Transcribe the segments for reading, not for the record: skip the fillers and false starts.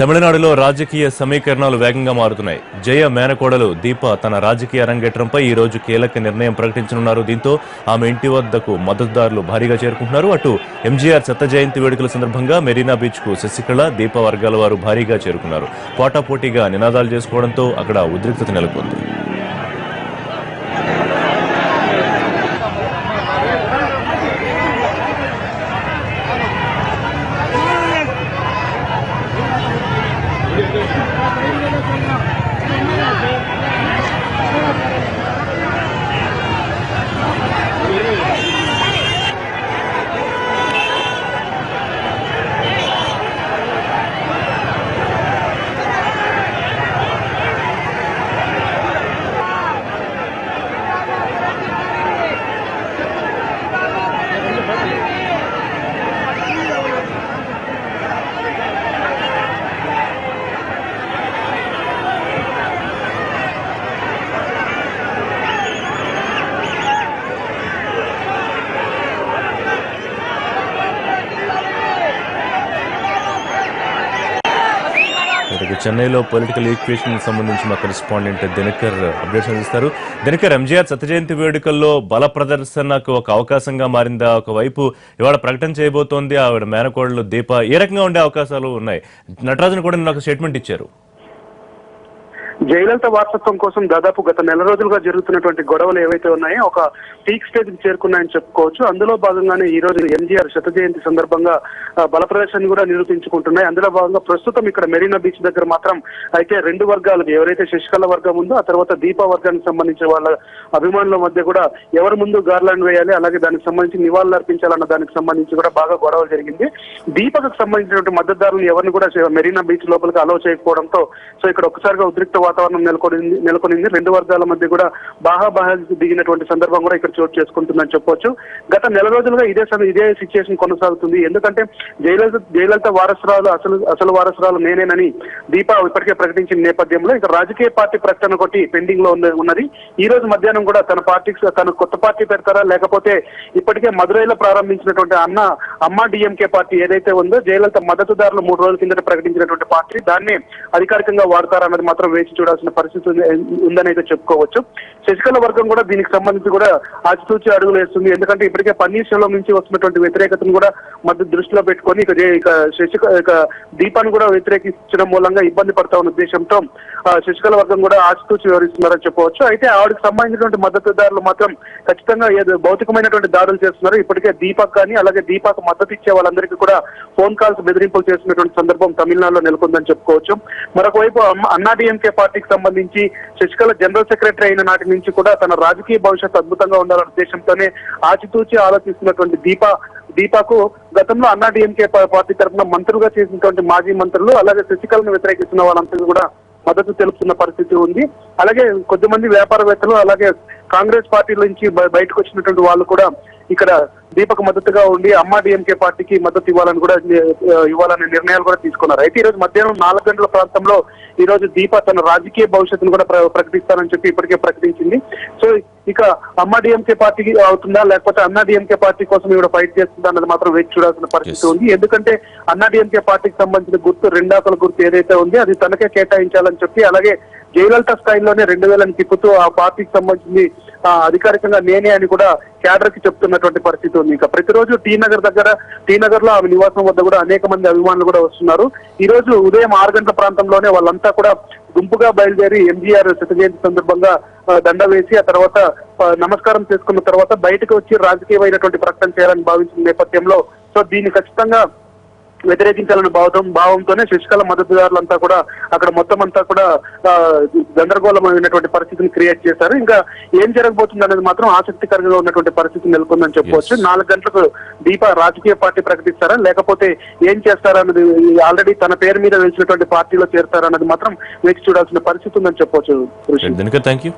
తమిళనాడులో రాజకీయ సమీకరణాలు వేగంగా మారుతున్నాయి. జయ మేనకోడలు దీప తన రాజకీయ అరంగేట్రంపై ఈ రోజు కీలక నిర్ణయం ప్రకటించనున్నారు. దీంతో ఆమె ఇంటి వద్దకు మద్దతుదారులు భారీగా చేరుకుంటున్నారు. అటు ఎంజీఆర్ శత జయంతి వేడుకల సందర్భంగా మెరీనా బీచ్ కు శశికళ, దీప వర్గాల వారు భారీగా చేరుకున్నారు. పోటాపోటీగా నినాదాలు చేసుకోవడంతో అక్కడ ఉద్రిక్తత నెలకొంది. చెన్నైలో పొలిటికల్ ఈక్వేషన్ సంబంధించి మా కరెస్పాండెంట్ దినకర్ అప్డేట్స్ అందిస్తారు. దినకర్, ఎంజీఆర్ శత జయంతి వేడుకల్లో బల ప్రదర్శనకు ఒక అవకాశంగా మారిందా? ఒకవైపు ఇవాళ ప్రకటన చేయబోతోంది ఆవిడ మేనకోడలు దీప. ఏ రకంగా ఉండే అవకాశాలు ఉన్నాయి? నటరాజన్ కూడా నిన్న ఒక స్టేట్మెంట్ ఇచ్చారు. జయలలిత వారసత్వం కోసం దాదాపు గత నెల రోజులుగా జరుగుతున్నటువంటి గొడవలు ఏవైతే ఉన్నాయో ఒక పీక్ స్టేజ్ కి చేరుకున్నాయని చెప్పుకోవచ్చు. అందులో భాగంగానే ఈ రోజు ఎంజీఆర్ శత జయంతి సందర్భంగా బల ప్రదర్శన కూడా నిరూపించుకుంటున్నాయి. అందులో భాగంగా ప్రస్తుతం ఇక్కడ మెరీనా బీచ్ దగ్గర మాత్రం అయితే రెండు వర్గాలకు, ఎవరైతే శశికళ వర్గం ఉందో ఆ తర్వాత దీపా వర్గానికి సంబంధించిన వాళ్ళ అభిమానుల మధ్య కూడా ఎవరి ముందు గార్లాండ్ వేయాలి, అలాగే దానికి సంబంధించి నివాళులు అర్పించాలన్న దానికి సంబంధించి కూడా బాగా గొడవ జరిగింది. దీపకు సంబంధించినటువంటి మద్దతుదారులు ఎవరిని కూడా మెరీనా బీచ్ లోపలికి అలౌ చేయకపోవడంతో సో ఇక్కడ ఒక్కసారిగా ఉద్రిక్త వాతావరణం నెలకొనింది. రెండు వర్గాల మధ్య కూడా బాహాబాహాలు దిగినటువంటి సందర్భం కూడా ఇక్కడ చోటు చేసుకుంటుందని చెప్పొచ్చు. గత నెల రోజులుగా ఇదే సిచ్యుయేషన్ కొనసాగుతుంది. ఎందుకంటే జయలలిత వారసురాలు అసలు వారసురాలు నేనేనని దీప ఇప్పటికే ప్రకటించిన నేపథ్యంలో ఇక రాజకీయ పార్టీ ప్రకటన ఒకటి పెండింగ్ లో ఉన్నది. ఈ రోజు మధ్యాహ్నం కూడా తన కొత్త పార్టీ పెడతారా, లేకపోతే ఇప్పటికే మదురైలో ప్రారంభించినటువంటి అమ్మా డిఎంకే పార్టీ ఏదైతే ఉందో జయలలిత మద్దతుదారులు 3 రోజుల కిందట ప్రకటించినటువంటి పార్టీ, దాన్ని అధికారికంగా వాడతారా అన్నది మాత్రం వేచి చూడాల్సిన పరిస్థితి ఉందని అయితే చెప్పుకోవచ్చు. శశికళ వర్గం కూడా దీనికి సంబంధించి కూడా ఆచితూచి అడుగులు వేస్తుంది. ఎందుకంటే ఇప్పటికే పన్నీర్ సెల్వం నుంచి వస్తున్నటువంటి వ్యతిరేకతను కూడా మధ్య దృష్టిలో పెట్టుకొని ఇక దీపాన్ని కూడా వ్యతిరేకించడం మూలంగా ఇబ్బంది పడతా ఉన్న ఉద్దేశంతో శశికళ వర్గం కూడా ఆచితూచి వివరిస్తున్నారని చెప్పవచ్చు. అయితే ఆవిడకి సంబంధించినటువంటి మద్దతుదారులు మాత్రం ఖచ్చితంగా భౌతికమైనటువంటి దాడులు చేస్తున్నారు. ఇప్పటికే దీపక్ కానీ అలాగే దీపక్ మద్దతు ఇచ్చే వాళ్ళందరికీ కూడా ఫోన్ కాల్స్ బెదిరింపులు చేస్తున్నటువంటి సందర్భం తమిళనాడులో నెలకొందని చెప్పుకోవచ్చు. మరొక వైపు అన్నాడీఎంకే పార్టీకి సంబంధించి శశికళ జనరల్ సెక్రటరీ అయిన నాటి నుంచి కూడా తన రాజకీయ భవిష్యత్తు అద్భుతంగా ఉండాలనే ఉద్దేశంతోనే ఆచితూచి ఆలోచిస్తున్నటువంటి దీపాకు గతంలో అన్నాడీఎంకే పార్టీ తరఫున మంత్రులుగా చేసినటువంటి మాజీ మంత్రులు అలాగే శశికళను వ్యతిరేకిస్తున్న వాళ్ళందరూ కూడా మద్దతు తెలుపుతున్న పరిస్థితి ఉంది. అలాగే కొద్దిమంది వ్యాపారవేత్తలు అలాగే కాంగ్రెస్ పార్టీ నుంచి బయటకు వచ్చినటువంటి వాళ్ళు కూడా ఇక్కడ దీపక్ మద్దతుగా ఉండి అమ్మా డిఎంకే పార్టీకి మద్దతు ఇవ్వాలనే నిర్ణయాలు కూడా తీసుకున్నారు. అయితే ఈ రోజు మధ్యాహ్నం 4 గంటల ప్రాంతంలో ఈ రోజు దీప తన రాజకీయ భవిష్యత్తును కూడా ప్రకటిస్తానని చెప్పి ఇప్పటికే ప్రకటించింది. సో ఇక అమ్మా డిఎంకే పార్టీకి అవుతుందా, లేకపోతే అన్నా డిఎంకే పార్టీ కోసం ఇవిడ ఫైట్ చేస్తుందా అన్నది మాత్రం వేచి చూడాల్సిన పరిస్థితి ఉంది. ఎందుకంటే అన్నా డిఎంకే పార్టీకి సంబంధించిన గుర్తు, రెండాకల గుర్తు ఏదైతే ఉంది అది తనకే కేటాయించాలని చెప్పి, అలాగే జయలలిత స్థాయిలోనే 2000 తిప్పుతూ ఆ పార్టీకి సంబంధించి అధికారికంగా నేనే అని కూడా క్యాడర్ కి చెప్తున్నటువంటి పరిస్థితి ఉంది. ఇంకా ప్రతిరోజు టీ నగర్ లో ఆమె నివాసం వద్ద కూడా అనేక మంది అభిమానులు కూడా వస్తున్నారు. ఈ రోజు ఉదయం 6 గంటల ప్రాంతంలోనే వాళ్ళంతా కూడా గుంపుగా బయలుదేరి ఎంజీఆర్ శత జయంతి సందర్భంగా దండ వేసి ఆ తర్వాత నమస్కారం చేసుకున్న తర్వాత బయటకు వచ్చి రాజకీయమైనటువంటి ప్రకటన చేయాలని భావించిన నేపథ్యంలో సో దీన్ని ఖచ్చితంగా వ్యతిరేకించాలనే భావంతోనే శశికళ మద్దతుదారులంతా కూడా అక్కడ మొత్తం అంతా కూడా గందరగోళమైనటువంటి పరిస్థితిని క్రియేట్ చేశారు. ఇంకా ఏం జరగబోతుంది అనేది మాత్రం ఆసక్తికరంగా ఉన్నటువంటి పరిస్థితి నెలకొందని చెప్పవచ్చు. 4 గంటలకు దీప రాజకీయ పార్టీ ప్రకటిస్తారా, లేకపోతే ఏం చేస్తారా అన్నది, ఆల్రెడీ తన పేరు మీద వెలిసినటువంటి పార్టీలో చేరుతారా అన్నది మాత్రం వేచి చూడాల్సిన పరిస్థితి ఉందని చెప్పవచ్చు. Thank you.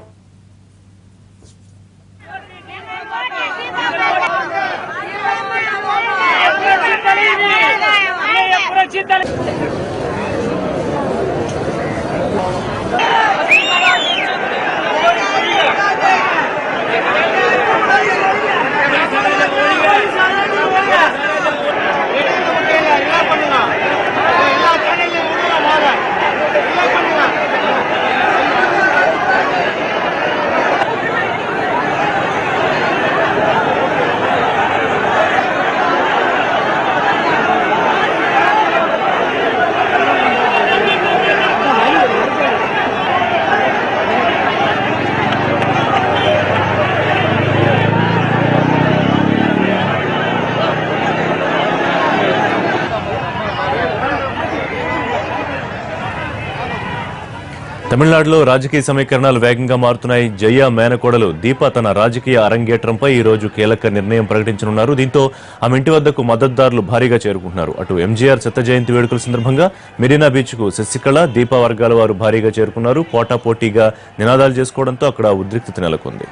తమిళనాడులో రాజకీయ సమీకరణాలు వేగంగా మారుతున్నాయి. జయ మేనకోడలు దీప తన రాజకీయ అరంగేట్రంపై ఈ రోజు కీలక నిర్ణయం ప్రకటించనున్నారు. దీంతో ఆమె ఇంటి వద్దకు మద్దతుదారులు భారీగా చేరుకుంటున్నారు. అటు ఎంజీఆర్ శత జయంతి వేడుకల సందర్భంగా మెరీనా బీచ్ కు శశికళ, దీప వర్గాల వారు భారీగా చేరుకున్నారు. పోటాపోటీగా నినాదాలు చేసుకోవడంతో అక్కడ ఉద్రిక్తత నెలకొంది.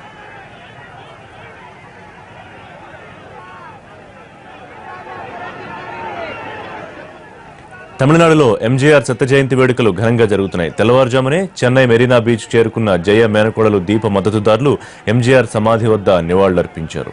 తమిళనాడులో ఎంజీఆర్ శత జయంతి వేడుకలు ఘనంగా జరుగుతున్నాయి. తెల్లవారుజామునే చెన్నై మెరీనా బీచ్ చేరుకున్న జయ మేనకోడలు దీప మద్దతుదారులు ఎంజీఆర్ సమాధి వద్ద నివాళులర్పించారు.